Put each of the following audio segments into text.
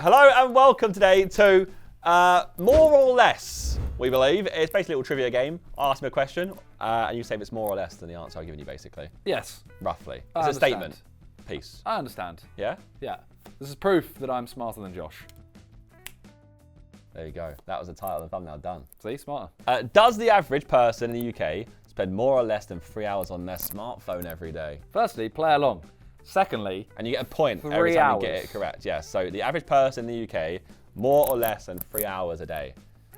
Hello and welcome today to More or Less, we believe. It's basically a little trivia game. I'll ask me a question and you say if it's more or less than the answer I've given you, basically. Yes. Roughly. It's a statement piece. I understand. Yeah? Yeah. This is proof that I'm smarter than Josh. There you go. That was the title of the thumbnail done. See, smarter. Does the average person in the UK spend more or less than 3 hours on their smartphone every day? Firstly, play along. Secondly, and you get a point 3 every time hours. you get it correct. Yes. So the average person in the UK, more or less than 3 hours a day.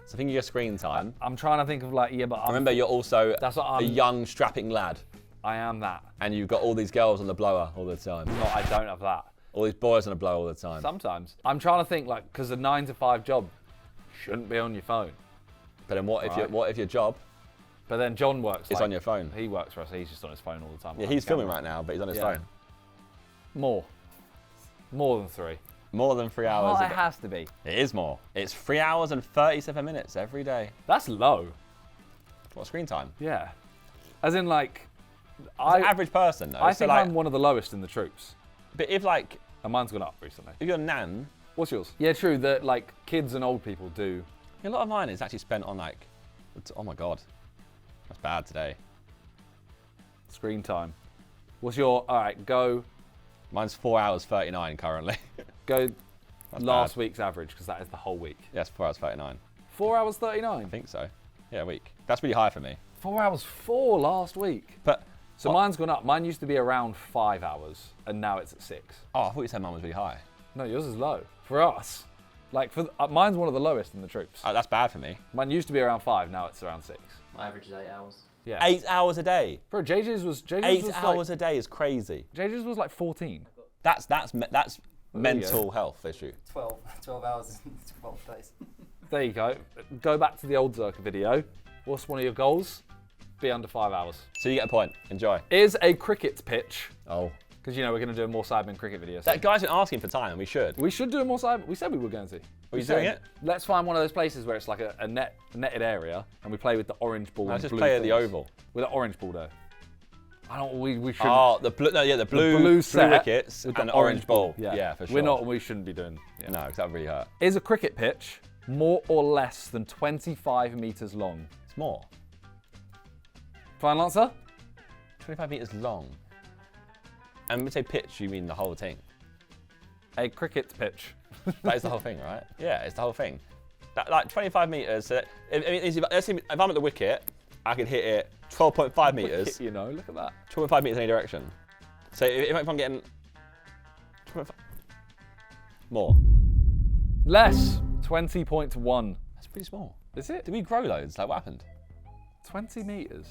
So think of your screen time. I'm trying to think of like, yeah, but remember, you're also a young, strapping lad. I am that. And you've got all these girls on the blower all the time. No, I don't have that. All these boys on the blower all the time. Sometimes. I'm trying to think like, because a 9 to 5 job shouldn't be on your phone. But then what if your job? But then John works. It's on your phone. He works for us. He's just on his phone all the time. Yeah, he's filming right now, but he's on his phone. More than 3. More than 3 hours. Oh, it has to be. It is more. It's 3 hours and 37 minutes every day. That's low. What, screen time? Yeah. As in like, an average person though. I think I'm one of the lowest in the troops. But if like, and mine's gone up recently. If you're nan. What's yours? Yeah, true, that like kids and old people do. A lot of mine is actually spent on like, oh my God, that's bad today. Screen time. What's your, all right, go. Mine's 4 hours 39 currently. Go last week's average, because that is the whole week. Yes, 4 hours 39. 4 hours 39? I think so. Yeah, a week. That's really high for me. 4 hours 4 last week. But so mine's gone up. Mine used to be around 5 hours, and now it's at 6. Oh, I thought you said mine was really high. No, yours is low. For us. Like, mine's one of the lowest in the troops. That's bad for me. Mine used to be around 5, now it's around 6. My average is 8 hours. Yeah. 8 hours a day? Bro, JJ's was 8 hours a day is crazy. JJ's was like 14. That's mental health issue. 12 hours and 12 days. There you go. Go back to the old Zerkaa video. What's one of your goals? Be under 5 hours. So you get a point. Enjoy. Is a cricket pitch. Oh. Because, you know, we're going to do a more Sidemen cricket video. That guy's been asking for time, and we should. We should do a more Sidemen. We said we were going to. Are you doing it? Let's find one of those places where it's like a netted area, and we play with the orange ball. Let's just play at the oval. With the orange ball, though. I don't. We should. Oh, the blue wickets with and the orange ball. Yeah, for sure. We shouldn't be doing. Yeah. No, because that would really hurt. Is a cricket pitch more or less than 25 meters long? It's more. Final answer? 25 meters long. And when we say pitch, you mean the whole thing? A cricket pitch. That is the whole thing, right? Yeah, it's the whole thing. That, like 25 meters. So if I'm at the wicket, I can hit it 12.5 meters. Wicket, you know, look at that. 12.5 meters in any direction. So if I'm getting 12.5 more. Less. 20.1. That's pretty small. Is it? Did we grow loads? Like what happened? 20 meters.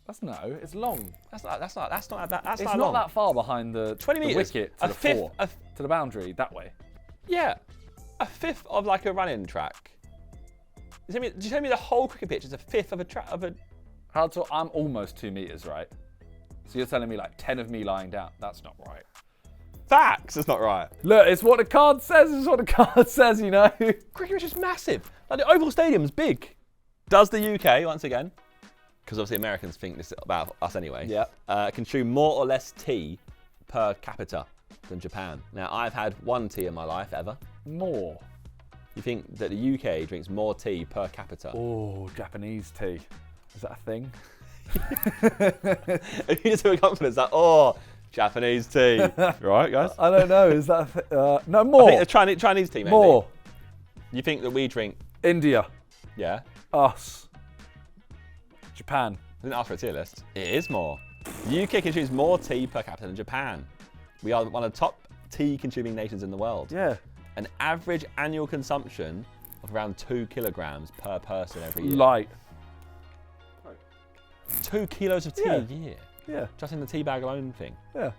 That's it's long. That's not that It's not not that far behind the 20 meters. Wicket to to the boundary that way. Yeah, a fifth of like a running track. Did you tell me the whole cricket pitch is a fifth of a track of a? I'm almost 2 meters, right? So you're telling me like 10 of me lying down? That's not right. Facts. That's not right. Look, it's what the card says. It's what the card says. You know. Cricket pitch is massive. Like the Oval Stadium's big. Does the UK once again? Because obviously Americans think this about us anyway. Yeah. Consume more or less tea per capita than Japan. Now, I've had 1 tea in my life ever. More. You think that the UK drinks more tea per capita? Oh, Japanese tea. Is that a thing? You just have a confidence that, oh, Japanese tea. Right, guys? I don't know. Is that a no, more. I think the Chinese tea, maybe. More. You think that we drink? India. Yeah. Us. Japan. I didn't ask for a tier list. It is more. The UK consumes more tea per capita than Japan. We are one of the top tea consuming nations in the world. Yeah. An average annual consumption of around 2 kilograms per person every year. Light. 2 kilos of tea a year? Yeah. Just in the tea bag alone thing? Yeah.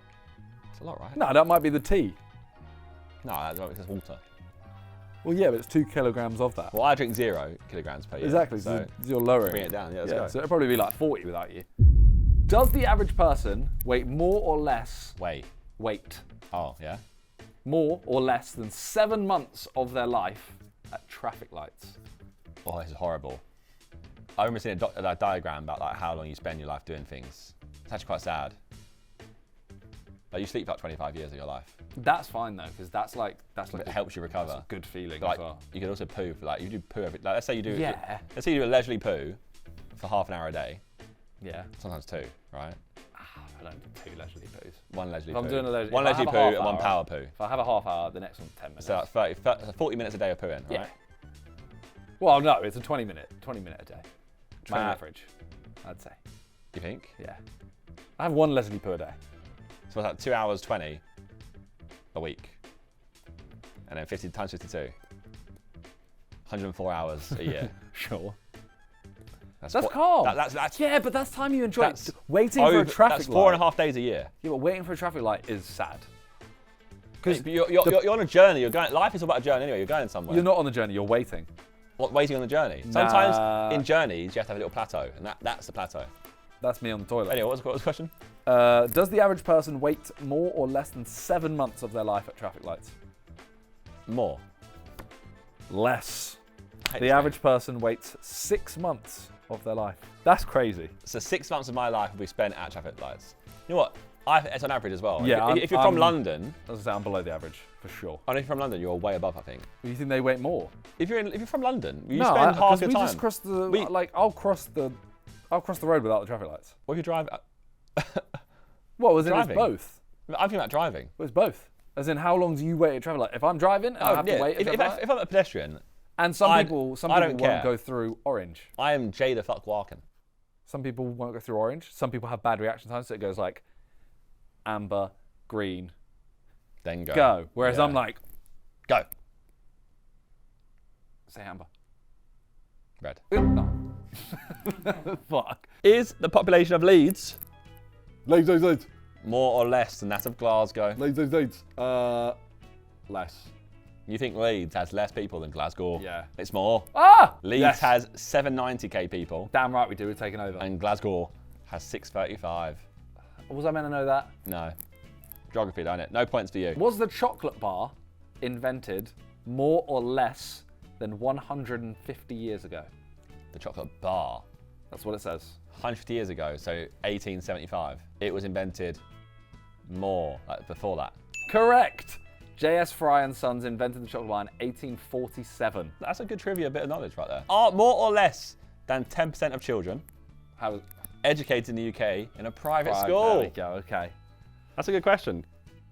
It's a lot, right? No, that might be the tea. No, that's just water. Well, yeah, but it's 2 kilograms of that. Well, I drink 0 kilograms per year. Exactly, so you're lowering. Bring it down, yeah, let's go. So it'll probably be like 40 without you. Does the average person weigh more or less... Weight. Oh, yeah? More or less than 7 months of their life at traffic lights? Oh, this is horrible. I remember seeing a diagram about like how long you spend your life doing things. It's actually quite sad. Like you sleep for like 25 years of your life. That's fine though, because that's like It helps you recover. That's a good feeling Like as well. you can also poo. Like you do poo every. Like let's say you do. Yeah. Let's say you do a leisurely poo for half an hour a day. Yeah. Sometimes 2, right? I don't do 2 leisurely poos. 1 leisurely If poo. I'm doing a leisurely, one if I leisurely have poo a half and 1 hour, power poo. If I have a half hour, the next one's 10 minutes. So that's 40 minutes a day of pooing, right? Yeah. Well, no, it's a 20 minute a day. My 20 average, I'd say. You think? Yeah. I have 1 leisurely poo a day. So it's like 2 hours 20 a week. And then 50 times 52. 104 hours a year. Sure. That's calm. That's Yeah, but that's time you enjoy. That's Waiting for a traffic light. That's 4.5 days a year. Yeah, but waiting for a traffic light is sad. Because You're on a journey. You're going. Life is all about a journey anyway. You're going somewhere. you're not on the journey, you're waiting. What, waiting on the journey? Sometimes in journeys you have to have a little plateau, and that's the plateau. That's me on the toilet. Anyway, what was the question? Does the average person wait more or less than 7 months of their life at traffic lights? More. Less. I hate The this average person waits 6 months of their life. That's crazy. game. So 6 months of my life will be spent at traffic lights. You know what? It's on average as well. Yeah, If you're from London, As I say, I'm below the average, for sure. if you're from London, you're way above, I think. You think they wait more? If you're from London, you no, spend half because your we time. just cross the We- I'll cross the road without the traffic lights. What if you drive? What was it? It's Driving. both. I'm thinking about driving. Well, it's both. As in, how long do you wait at traffic light? If I'm driving, I have to wait at If traffic light. I'm a pedestrian, And some people I don't won't care. go through orange. I am Jay the fuck walking. Some people won't go through orange. Some people have bad reaction times, so it goes like amber, green, Then go. go. Whereas Yeah. I'm like, Go. say amber. Red. No. Fuck. Is the population of Leeds Leeds. more or less than that of Glasgow? Leeds. Less. You think Leeds has less people than Glasgow? Yeah. It's more. Ah! Leeds Yes. has 790k people, Damn right we do. We're taking over. and Glasgow has 635. Was I meant to know that? No. Geography, don't it? No points for you. Was the chocolate bar invented more or less than 150 years ago? The chocolate bar. That's what it says. 150 years ago, so 1875. It was invented more, like before that. Correct. J.S. Fry and Sons invented the chocolate bar in 1847. That's a good trivia bit of knowledge right there. Are more or less than 10% of children How was educated in the UK in a private There school? we go. Okay. That's a good question.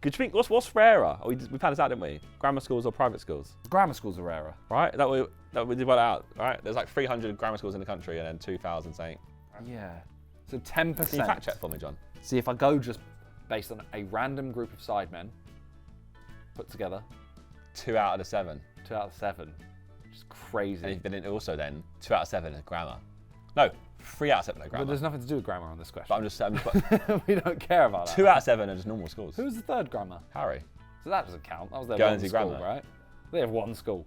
Could you think, what's rarer? We found this out, didn't we? Grammar schools or private schools? Grammar schools are rarer. Right? That we did well out, right? There's like 300 grammar schools in the country and then 2,000 saying. Yeah. So 10%. Can you fact check for me, John? See, if I go just based on a random group of sidemen put together, 2 out of the 7. 2 out of 7. Which is crazy. And you've been in also then 2 out of 7 is grammar. No, 3 out of 7 are But grammar. there's nothing to do with grammar on this But question. I'm just We don't care about that. 2 out of 7 are just normal schools. Who's the third grammar? Harry. So that doesn't count. That was their Guernsey one school, grammar. right? They have one school.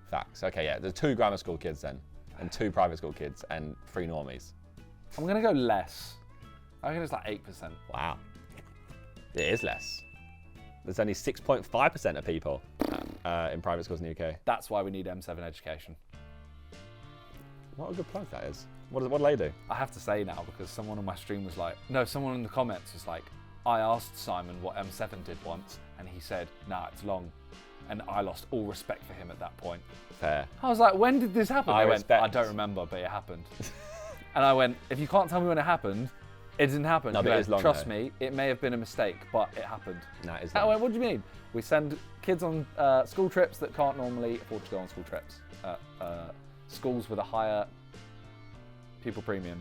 Facts. Okay, yeah. There's 2 grammar school kids then, and 2 private school kids, and 3 normies. I'm going to go less. I reckon it's like 8%. Wow. It is less. There's only 6.5% of people in private schools in the UK. That's why we need M7 education. What a good plug that is. What do they do? I have to say now because someone on my stream was like, no, someone in the comments was like, I asked Simon what M7 did once, and he said, nah, it's long. And I lost all respect for him at that point. Fair. I was like, when did this happen? I They respect. went, I don't remember, but it happened. And I went, if you can't tell me when it happened, it didn't happen. No, He but it went, is long, trust though. me, it may have been a mistake, but it happened. No, it is I long. went, what do you mean? We send kids on school trips that can't normally afford to go on school trips. Schools with a higher pupil premium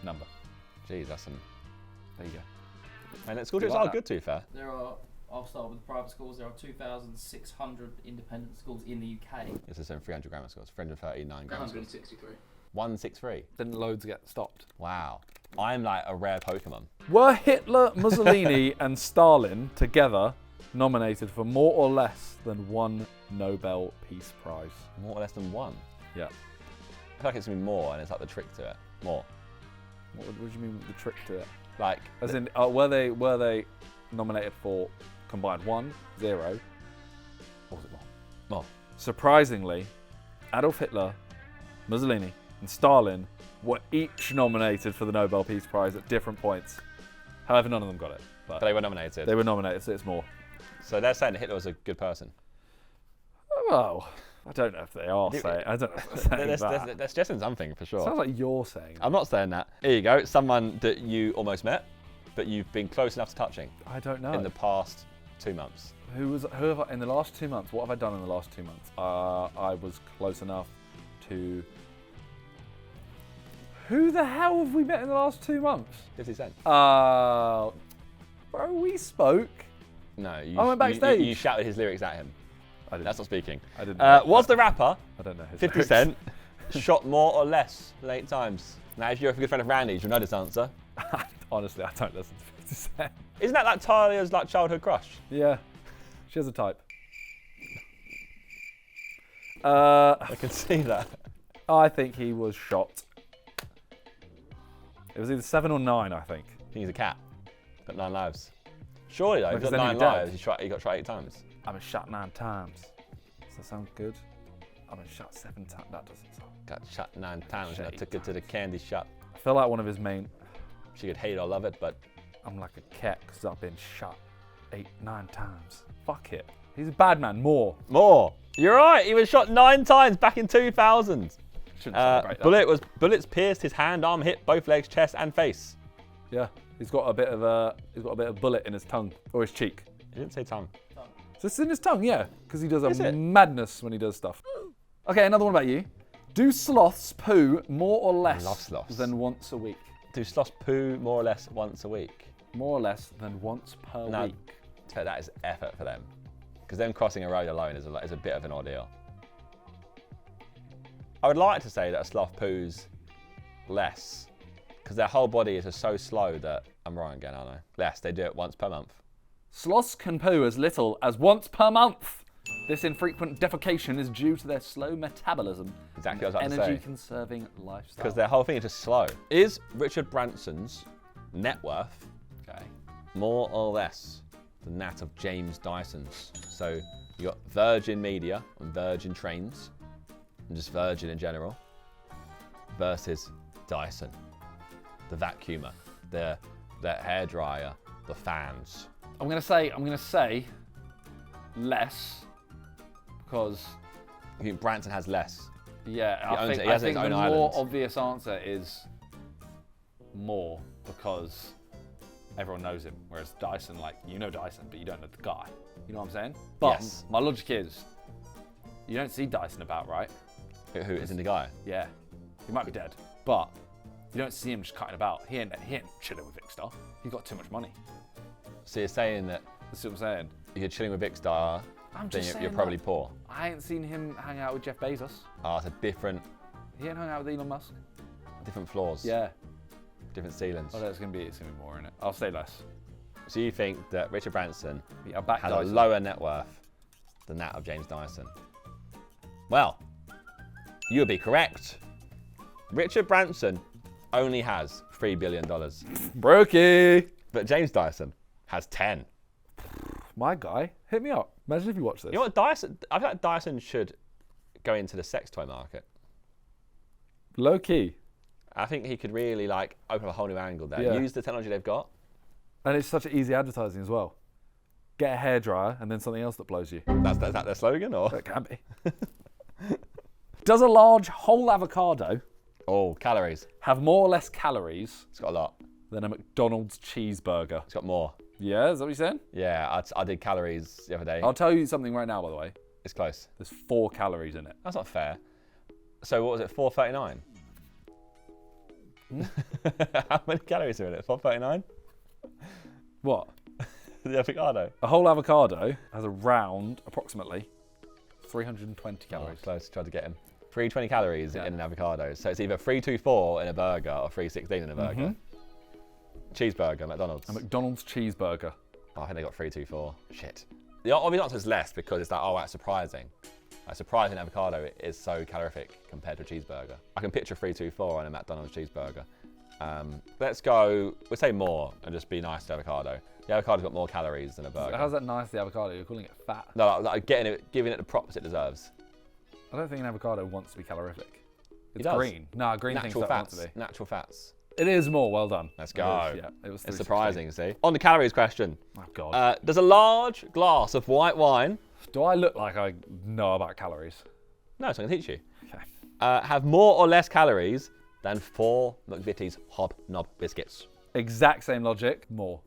number. Jeez, that's some... There you go. And school You trips like are that? good, to be fair. I'll start with private schools. There are 2,600 independent schools in the UK. This is 300 grammar schools, 339 grammar schools. 163. 163. Didn't loads get stopped. Wow. I'm like a rare Pokemon. Were Hitler, Mussolini, and Stalin together nominated for more or less than 1 Nobel Peace Prize? More or less than 1. Yeah. I feel like it's going to be more, and it's like the trick to it. More. What do you mean with the trick to it? Like, As in, were they nominated for combined 1, 0, or was it more? more. Surprisingly, Adolf Hitler, Mussolini, and Stalin were each nominated for the Nobel Peace Prize at different points. However, none of them got it. But they were nominated. They were nominated, so it's more. So they're saying that Hitler was a good person. Well, I don't know if they are saying. I don't know if they're saying that. They're suggesting something for sure. Sounds like you're saying. I'm not saying that. Here you go. Someone that you almost met, but you've been close enough to touching. I don't know. In the past 2 months. Who have I, in the last 2 months? What have I done in the last 2 months? I was close enough to. Who the hell have we met in the last 2 months? 50 Cent. Bro, we spoke. No, you, I went backstage. You shouted his lyrics at him. I didn't. That's not speaking. I didn't. Was the rapper I don't know. His 50 lyrics. Cent shot more or less than 8 times? Now, if you're a good friend of Randy's, you'll know this answer. Honestly, I don't listen to 50 Cent. Isn't that like Talia's like childhood crush? Yeah, she has a type. I can see that. I think he was shot. It was either 7 or 9, I think. I think he's a cat. Got 9 lives. Surely though, he's Because got then 9 he's dead. lives. He got shot 8 times. I've been shot 9 times. Does that sound good? I've been shot 7 times. That doesn't sound. Got shot 9 times and I Shot took it to the candy shop. I feel like one of his main. She could hate it or love it, but I'm like a cat because I've been shot 8, 9 times. Fuck it. He's a bad man. More. You're right. He was shot 9 times back in 2000. Shouldn't celebrate that. Bullets pierced his hand, arm, hip, both legs, chest, and face. Yeah. He's got a bit of bullet in his tongue or his cheek. He didn't say tongue. So it's in his tongue, yeah, because he does Is a it? madness when he does stuff. Okay, another one about you. Do sloths poo more or less love sloths. than once a week? Do sloths poo more or less once a week? More or less than once per No, week. that is effort for them. Because them crossing a road alone is a bit of an ordeal. I would like to say that a sloth poos less, because their whole body is just so slow that I'm wrong again, aren't I? Less, they do it once per month. Sloths can poo as little as once per month. This infrequent defecation is due to their slow metabolism Exactly what I was and about to say. energy-conserving lifestyle. Because their whole thing is just slow. Is Richard Branson's net worth more or less than that of James Dyson's? So you got Virgin Media and Virgin Trains, and just Virgin in general, versus Dyson, the vacuumer, the hairdryer, the fans. I'm gonna say less because I think Branson has less. yeah, I owns think, it. He has I think his the own more island. obvious answer is more because everyone knows him. Whereas Dyson, like you know Dyson, but you don't know the guy. You know what I'm saying? But Yes. my logic is, you don't see Dyson about, right? Who isn't the guy? Yeah, he might be dead, but you don't see him just cutting about. He ain't chilling with Vicstar. He's got too much money. So you're saying that That's what I'm saying. if you're chilling with Vicstar, I'm then just you're saying probably that. poor. I ain't seen him hang out with Jeff Bezos. It's a different He ain't hung out with Elon Musk. floors, Yeah. different ceilings. Oh, it's gonna be more in it. I'll say less. So you think that Richard Branson Yeah, I'll back has Dyson. a lower net worth than that of James Dyson? Well, you would be correct. Richard Branson only has $3 billion, Brokey. but James Dyson has 10. My guy, hit me up. Imagine if you watch this. You know what, Dyson? I feel like Dyson should go into the sex toy market. Low key. I think he could really like open up a whole new angle there. Yeah. Use the technology they've got. And it's such easy advertising as well. Get a hairdryer and then something else that blows you. That's that their slogan, or? That can be. Does a large whole avocado Oh, calories. have more or less calories It's got a lot. than a McDonald's cheeseburger? It's got more. Yeah, is that what you're saying? Yeah, I did calories the other day. I'll tell you something right now, by the way. It's close. There's 4 calories in it. That's not fair. So what was it? 439. How many calories are in it? 439. What? The avocado. A whole avocado has around, approximately, 320 Oh, calories. close. Tried to get him. 320 calories Yeah. in an avocado. So it's either 324 in a burger or 316 in a burger. Cheeseburger, McDonald's. A McDonald's cheeseburger. Oh, I think they got 324. Shit. The obvious answer is less because it's like, oh, that's surprising. Like, surprising avocado is so calorific compared to a cheeseburger. I can picture 324 on a McDonald's cheeseburger. Let's go, we'll say more and just be nice to avocado. The avocado's got more calories than a burger. How's that nice, the avocado? You're calling it fat. No, like giving it the props it deserves. I don't think an avocado wants to be calorific. It's does. green. No, green things Natural don't want to fats. be. Natural fats. It is more. Well done. Let's go. It is, yeah, it was. It's surprising, see. On the calories question. Oh God. Does a large glass of white wine... Do I look like I know about calories? No, so I can teach you. Okay. Have more or less calories than 4 McVitie's Hobnob biscuits. Exact same logic. More.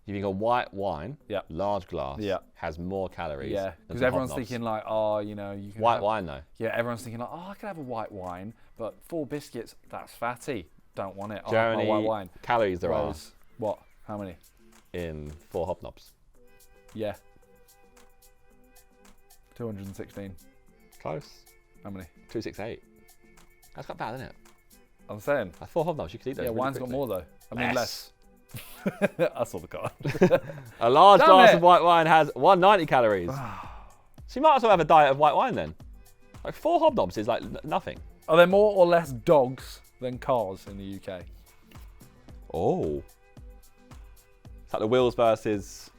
You think a white wine, Yeah. large glass, Yeah. has more calories. Yeah. than Because some everyone's Hobnobs. thinking like, oh, you know, you can White have, wine though. Yeah. Everyone's thinking like, oh, I can have a white wine, but 4 biscuits, that's fatty. Don't want it. Do you know I'll how have my white wine. calories there are Whereas, what? How many? in 4 Hobnobs? Yeah. 216. Close. How many? 268. That's quite bad, isn't it? I'm saying. That's 4 Hobnobs. You could eat those. Yeah, really wine's got quickly. more though. I mean less. I saw the card. A large Damn glass it. of white wine has 190 calories. So you might as well have a diet of white wine then. Like 4 Hobnobs is like nothing. Are there more or less dogs than cars in the UK? Oh. It's like the wheels versus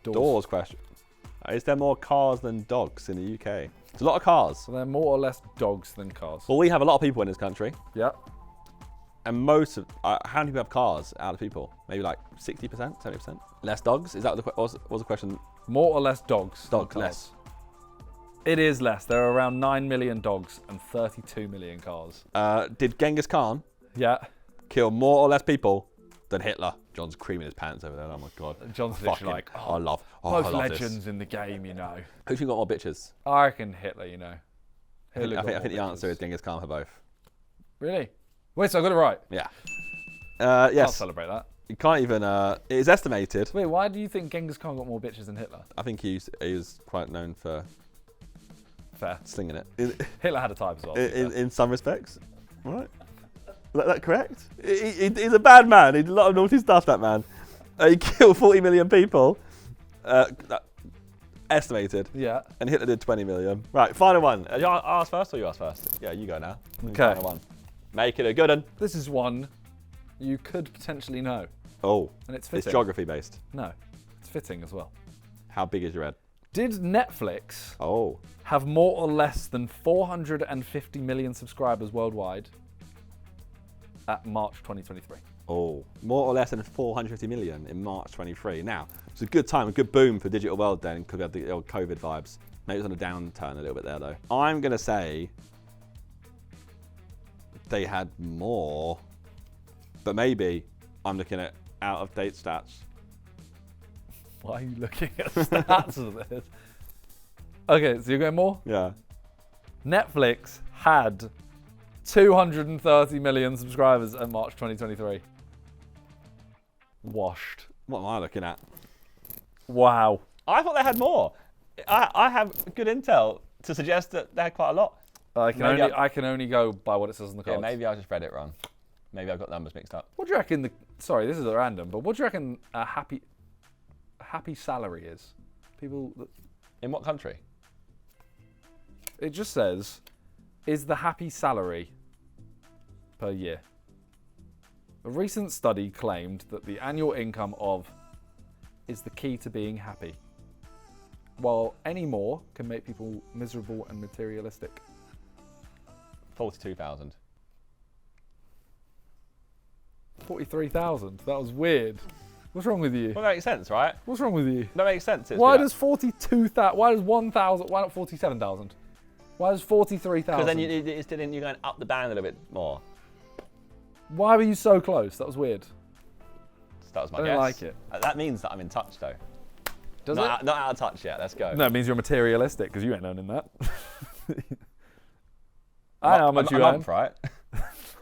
doors question. Is there more cars than dogs in the UK? There's a lot of cars. Are there more or less dogs than cars? Well, we have a lot of people in this country. Yeah. And most of, how many people have cars out of people? Maybe like 60%, 70%? Less dogs? Is that what was the question? More or less dogs? than Dogs, cars? less. It is less. There are around 9 million dogs and 32 million cars. Did Genghis Khan Yeah. kill more or less people than Hitler? John's creaming his pants over there. Oh my God. John's Fucking- literally like, I love both I love legends this. in the game, you know. Who think got more bitches? I reckon Hitler, you know. I think the answer is Genghis Khan for both. Really? Wait, so I got it right. Yeah. I'll Yes. celebrate that. You can't even. It is estimated. Wait, why do you think Genghis Khan got more bitches than Hitler? I think he was quite known for Fair. slinging it. Hitler had a type as well. to be fair. In some respects, right? Is that correct? He's a bad man. He did a lot of naughty stuff. That man. He killed 40 million people. Estimated. Yeah. And Hitler did 20 million. Right, final one. You ask first or you ask first? Yeah, you go now. Okay. Final one. Make it a good one. This is one you could potentially know. Oh, And it's fitting. it's geography based. No, it's fitting as well. How big is your head? Did Netflix Oh. have more or less than 450 million subscribers worldwide at March 2023? Oh, more or less than 450 million in March 23. Now, it's a good time, a good boom for digital world then, because we had the old COVID vibes. Maybe it's on a downturn a little bit there though. I'm going to say they had more, but maybe I'm looking at out of date stats. Why are you looking at stats of this? Okay, so you're going more? Yeah. Netflix had 230 million subscribers at March 2023. Washed. What am I looking at? Wow. I thought they had more. I have good intel to suggest that they had quite a lot. I Maybe can only go by what it says on the Yeah, cards. maybe I just read it wrong. Maybe I got numbers mixed up. What do you reckon sorry, this is a random, but what do you reckon a happy salary is? People that, In what country? it just says, is the happy salary per year? A recent study claimed that the annual income of is the key to being happy, while any more can make people miserable and materialistic. 42,000. 43,000. That was weird. What's wrong with you? Well, that makes sense, right? What's wrong with you? That makes sense. Why does 42,000? Why does 1,000? Why not 47,000? Why does 43,000? Because then you're going up the band a little bit more. Why were you so close? That was weird. So that was my I guess. don't like it. That means that I'm in touch, though. Does not it? Not out of touch yet. Let's go. No, it means you're materialistic because you ain't earning that. I know how much you a earn. month, right?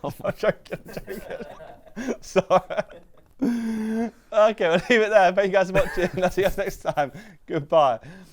I'm joking. Sorry. Okay, we'll leave it there. Thank you guys for watching. I'll see you guys next time. Goodbye.